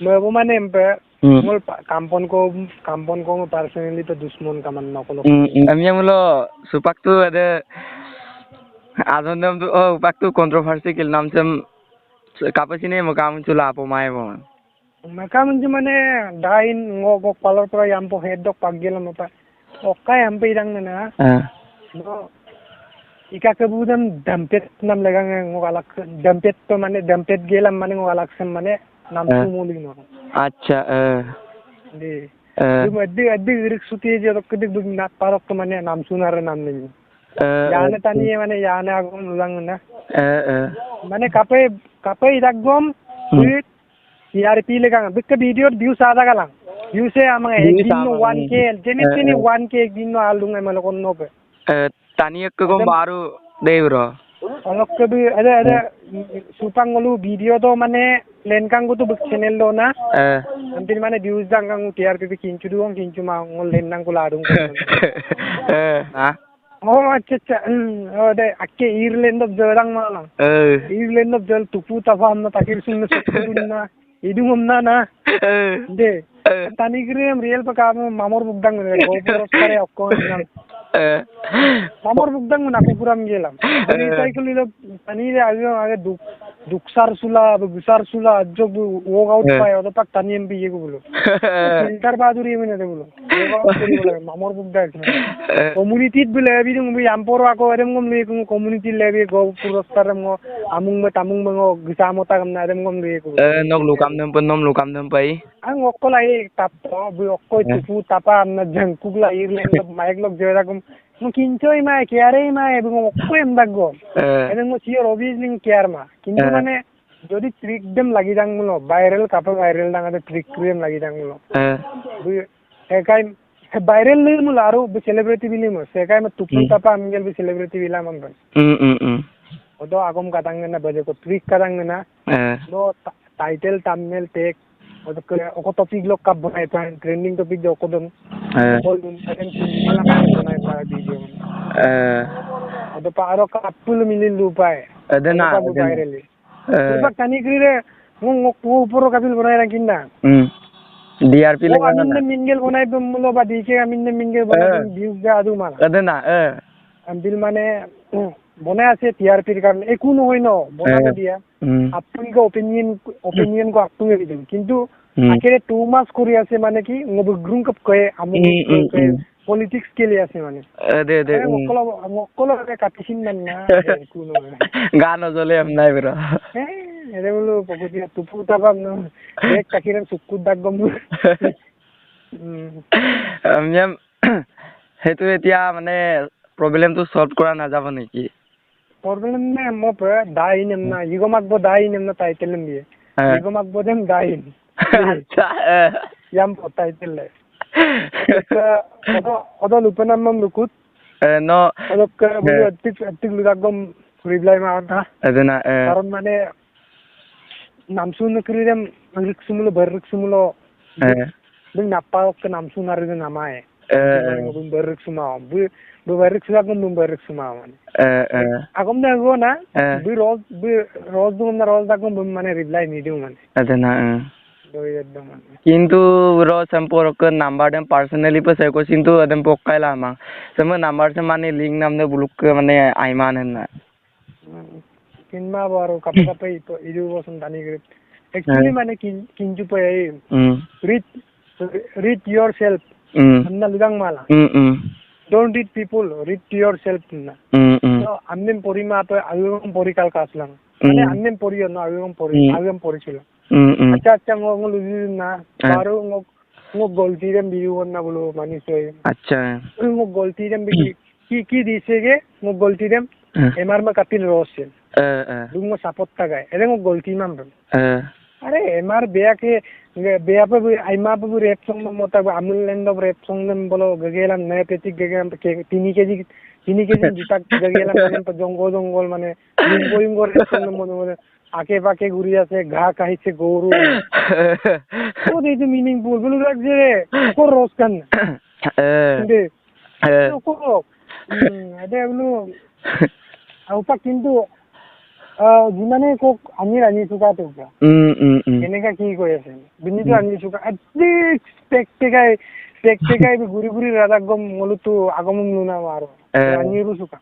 Mau mana empe? Ngol kampon ko personally to dushmon kaman na ko. Amnya mulo supak tu ada adondam tu upak tu kontroversi kil nam sem kapasine mo kam chula apo mai bo. Maka म्हणजे mane dain ngok palor pro yampo head dok paggelam apa. Okai ampe idang na. No. Ika kebudan dampet nam lagang ngok alak dampet to mane dampet gelam mane ngok alak sem mane nam sumuli no. Acha Di. Dum addi irik suti je dok kedik dum nat parok to mane nam sunar nam ni. Yana tani mane yana agum ulang na. Mane kape idagom tweet TRP legang bikka video views ada galang. Views e amang ek din no 1k jenitini 1k ek din no alung e malokon no pe. Tani ek ko maru devro. Alok ke bi ada supangolu video to mane lenkang ko to bik channel lo na. Ampin mane views dang kang TRP bi kinchu duong kinchu ma ngol lennang ko ladung ko. Ha? Oh acha oh de akke Ireland of jarang malang. Ireland of jal tupu tafam na takir sunna sukudun na. Idung na de tani grem real pa kam mamor bugdang ne go puros kare okko nang mamor bugdang na ko puram gelam recycle ilo tani re age duksar sula gusar sula job walk out pa oda pak tani mb ye gulo filter baduri mene de gulo mamor bugdang community bile bidung bi amporo ako edem ngom le community lebe go puros kare mo amung mo gisamo ta kam na edem ngom le ko nok lukam nom lukam nem pai ang okko lai tap to bu okko tupu tapa na jangkuk la Ireland maik lok jera kum kinchoi ma kiare ma e bu okko em dago eden mo sior obviously kiar ma kintu mane jodi trick dem lagi jang mulo viral kapa viral dang ade trick cream lagi jang mulo bu ekai viral ni mulo aru bu celebrity bili mo sekai ma tupu tapa amgel bu celebrity bila man odo agom katang na baje ko trick katang na do title thumbnail tag oko topic lok kap banai pa trending topic jo ko don bol dun aden mala banai pa video odo pa aro kapul milin lupai adena viral ba kani grire ngok uporo kapil banai rakinda DRP le amin mingel banai bum mulo ba dike amin mingel banai views ga adu mala adena ambil mane bonai ase TRP কারণে একুনো হইনো বনাবো দিয়া আপনি কো opinion ko আপনি দিবেন কিন্তু আখেরে 2 মাস করি আছে মানে কি ngobgrung kap কয়ে আমু পলিটিক্স কে লিয়ে আছে মানে দে মকলো কাটিছিন না একুনো গান জলে এম নাই বেরা এরে বলো পকুতিয়া তুপু তাবাম ন এক কাকিরাম সুকুত দাগম আমিয়াম হেতু এতিয়া মানে প্ৰবলেমটো সলভ কৰা নাযাব নেকি problem ne mo pe dain na yigo magbo dain na title niye yigo magbo dem dain acha yam po title le odo lupanam mam lukut no odo ka bulu atik lugagom reply ma ata adena karon mane namsun kridem rik sumulo berrik sumulo ding napa ke namsun ari namae bum berrik suma bu berrik suma bum berrik suma man agom na go na bu roz dum na roz dagom bum mane reply ni diu man adena do yedam man কিন্তু ro সম্পর্ক number them personally pay সেকো কিন্তু এদম পকাইলা মা সম number সে মানে link নামনে বুলুক মানে আইমান না kinma baro kapa ito idu boson dani grip actually mane kinju pe read yourself anna lidang mala don't read people read to yourself na so amnem porima to agum porikal kaslang mane amnem poriyo no agum poricilo acha ngol na baro ngok golti dem biu na bolo manisoy acha ngok golti dem bi ki disege ngok golti dem emar ma kapil rosel dungo support tagay ede ngok golti mam are emar beya pe aima pe rap song mota amul land of rap song nem bolo gagelam ne petik gagelam tini keji jitak gagelam nem pa jongol mane limbo rap song nem mone ake pake guri ase gha kahise goru o de meaningful bulu lagje ko ros kan de ko ade bulu aupa kintu যিমানে কক আনি চুকাটো এনেকা কি কৈ আছে বিনিটো আনি চুকা টেকাই ঘুরি রাজা গম মলুতো আগমন নুনা আর আনিরু চুকা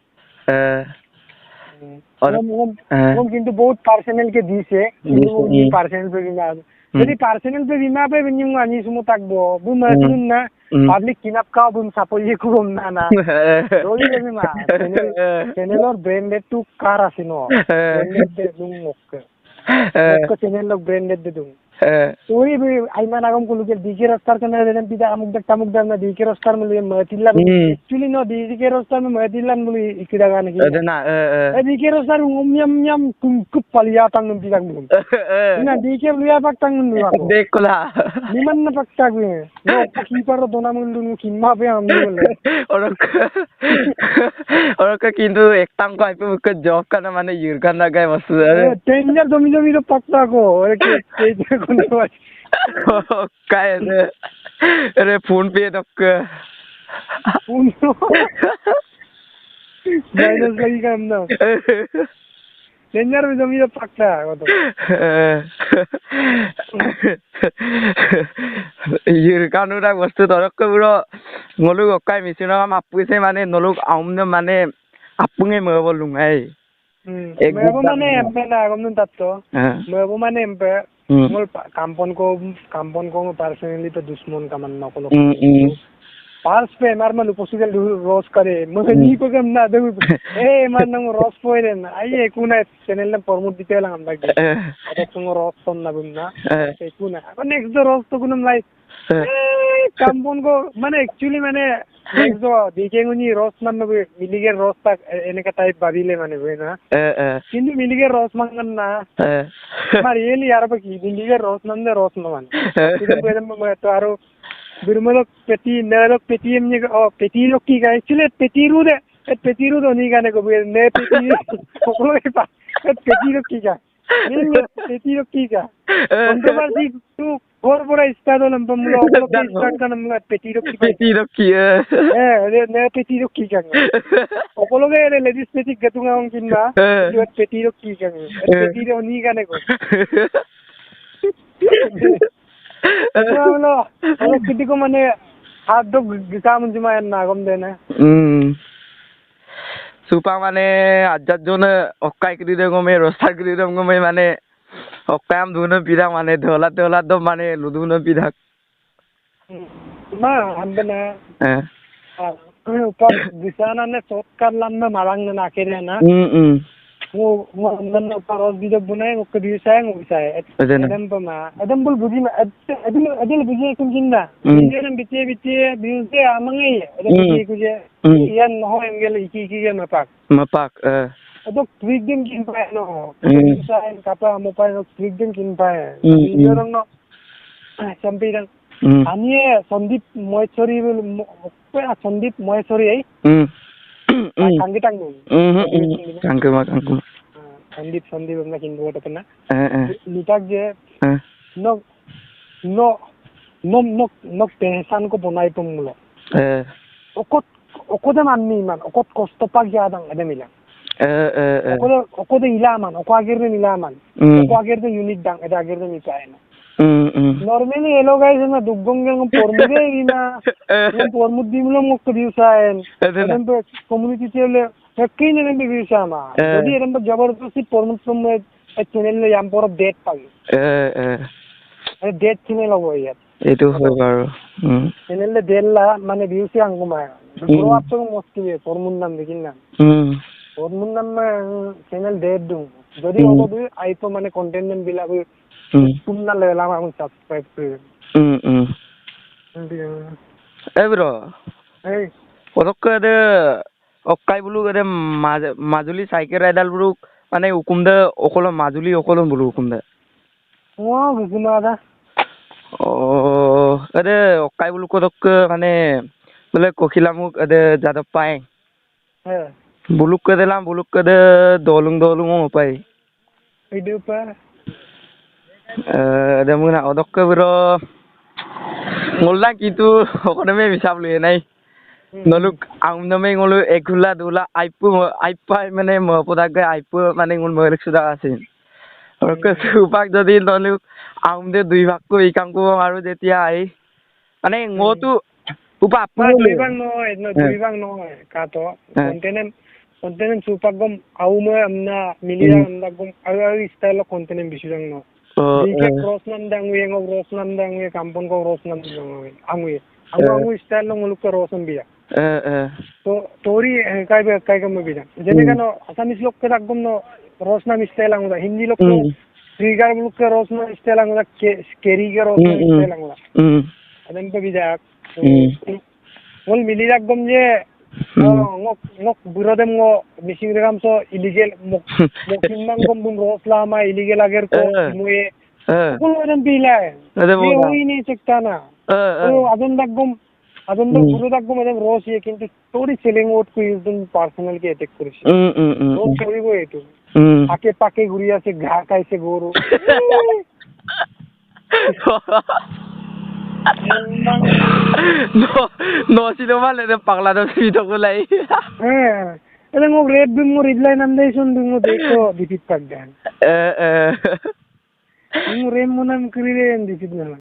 কিন্তু বহুত পার্সোনাল কে দিছে কিন্তু পার্সোনাল পে বিমা যদি পার্সোনাল পে বিমা পে বিনি আনি সুমো থাকবো বু মাসুন না পাবলিক কিনাপ কাও বুন সাপোজি কুম না রোলি বিমা চ্যানেলর ব্র্যান্ডেড টু কার আছে নো ব্র্যান্ডেড দে দুম মক্কা চ্যানেল ব্র্যান্ডেড দে দুম ওই আইমান আগম কুলুকে ডিকে রাস্তার কেন দেন পিতা আমুক দাম না ডিকে রাস্তার মলে মতিল্লা एक्चुअली नो ডিকে রাস্তার মে মতিল্লান বলি ইকিদা গান কি না ডিকে রাস্তার উমিয়াম কুপ পালিয়া তাং পিদাং বুম না ডিকে লুয়া পাক তাং নুয়া দেখলা নিমান না পাক তাগ নো কিপার দোনা মুন্ডু কিমা পে আমনি বলে ওরকে কিন্তু একটাং কো আইপে মুকে জব কানা মানে ইরকান না গায় বস্তু টেন্ডার জমি रो पक्का को काय अरे फोन पे तक माइनस लगी काम ना डेंजर में जमी पक्का तो ये कानुरा वस्तु तरक बुरो नलुक काय मिसिना मापुसे माने नलुक आउमने माने आपुंगे मबलुंगाय मेबो माने एम्पे ना गमन तत्तो मेबो माने एम्पे मोल कामपन को पर्सनली तो दुश्मन का मन न को पार्स पे मार मन पॉसिबल रोज करे मनी को कम ना दे ए मार न रोज पोइरे ना आई कुना चैनल ने प्रमोट दिते ला हम लाग अरे तुम रोज तो ना बुना ए कुना नेक्स्ट रोज तो कुनम लाइक कामपन को माने एक्चुअली माने नेक्स्ट जो देखेंगुनी रोज मन में मिलिगे रोज तक एने का टाइप बाबीले माने वे ना किंतु मिलिगे रोज मंगन ना मार ये ली यार बकी मिलिगे रोज नंदे रोज मन किंतु बेदम में तो आरो बिरमलो पेटी नेलो पेटी एमनी ओ पेटी लोग की का एक्चुअली पेटी रू तो नहीं गाने को ने पेटी कोलो के पास पेटी लोग की का पेटी लोग की का कंट्रोवर्सी तू और बड़ा स्टार्ट होना बमलो स्टार्ट करना मतलब पेटी लोग की ने पेटी लोग की का कोलो के लेडीज पेटी गतुंगा उन किन्ना जो पेटी लोग की का पेटी रो नहीं गाने को बमलो अरे किटी को माने हाथ दो काम जुमा ना गम देना सुपा माने आजाद जोन ओक्काय क्रीडे गमे रोस्टार क्रीडे गमे माने ओक्कायम दुनो पिदा माने धोला दो माने लुदुनो पिदा मा हमबना ऊपर दिसाना ने शॉट कर लम्मा मालांग ना केरे ना वो अंदर ऊपर रोज वीडियो बनाए वो कभी साय एकदम बुल बुजी में अदिल बुजी कुन जिंदा इंजन बिचे बिउसे आमंगे अदम बुजी कुजे यान हो एंगल इकी के मपाक अदो ट्रिक दिन किन पाए नो साय कापा मोबाइल ट्रिक दिन किन पाए वीडियो नो चंपीरन आनिए संदीप महेश्वरी संगीतांग कांगमा संदीप हमना किन बोट अपना निताक जे नो पेहसान को बनाई तुम मुलो ओकोदे माननी मान ओकोद कष्ट पाक जादां अदे मिला ओकोदे इलामान ओको आगेरदे इलामान ओको आगेरदे यूनिट दां अदे आगेरदे मिचायना नॉर्मली ये लोग ऐसे ना दुगंगे को पोरमुदे इना ये पोरमुदी मुलो मुक्त दिवसायन अदन तो कम्युनिटी चले कई ने भी दिवसामा यदि एरन तो जबरदस्ती पोरमुद में चैनल ने याम पर डेट पाई अरे डेट चैनल हो यार एटु होय बारो चैनल ले देला माने व्यूज आंगुमा ग्रो अप तो मस्ती है पोरमुद नाम देखिन ना पोरमुद नाम चैनल डेट दु जदि होबो आइतो माने कंटेंट बिला पुन्ना लेला हम सब्सक्राइब कर ए ब्रो ए पदकदे अक्काय बुलु गदे माजुली साइकेल राइडाल बुलु माने उकुमदे अकलो माजुली अकलो बुलु उकुमदे ओ गुगुनादा ओ अदे अक्काय बुलु पदक माने बोले कोखिलामुक अदे जादब पाए बुलुक कदे दोलुंग पाए इदे पा देमुना अदक ब्रो मोल्ला कितु ओकने में हिसाब ले नहीं Noluk ang namay ngulu ekula dula aipa mane mo podagai aipa mane ngun morik sudah asin. Oke supak jadi noluk ang de dui bak ko ikang ko aru jetia ai. Mane ngotu upa apa dui bang no kato kontenem supak gom au mo amna milira amna gom au style kontenem bisudang no. Dike cross nandang we ngo cross nandang we kampon ko cross nandang we angu style no nguluk ko rosan biya. तो तोरी काय कम बिना जने का no Assamese लोग के रकम no Rosna मिस्टेल आंगुदा Hindi लोग को श्रीगार लोग के रोसना मिस्टेल आंगुदा केरी के रोसना मिस्टेल आंगुदा अदन पे बिजा मोल मिली रकम जे ngok burodem ngo missing rekam so illegal mokimmang gom bum rosla ma illegal ager ko muye kul odem bilai ye hui ni chektana adon dagum ಅದೊಂದು ಗುರುದಾಗೂ ಮತ್ತೆ ರೋಸ್ ಏಕಿಂತ ತೋಡಿ ಸೆಲಿಂಗ್ ಓಟ್ ಕು ಯೂಸ್ ದನ್ ಪರ್ಸನಲ್ ಗೆ ಅಟ್ಯಾಕ್ ಕರಿಸಿ ರೋಸ್ ಕರಿಗೋ ಏತು ಆಕೆ ಪಾಕೆ ಗುರಿಯಾ से घा कैसे गोरो no sino male de pagla do video ko lai ele ngo red bim mo red line ande sun bim mo dekho dipit pagdan ngo rem mo nam kri re dipit na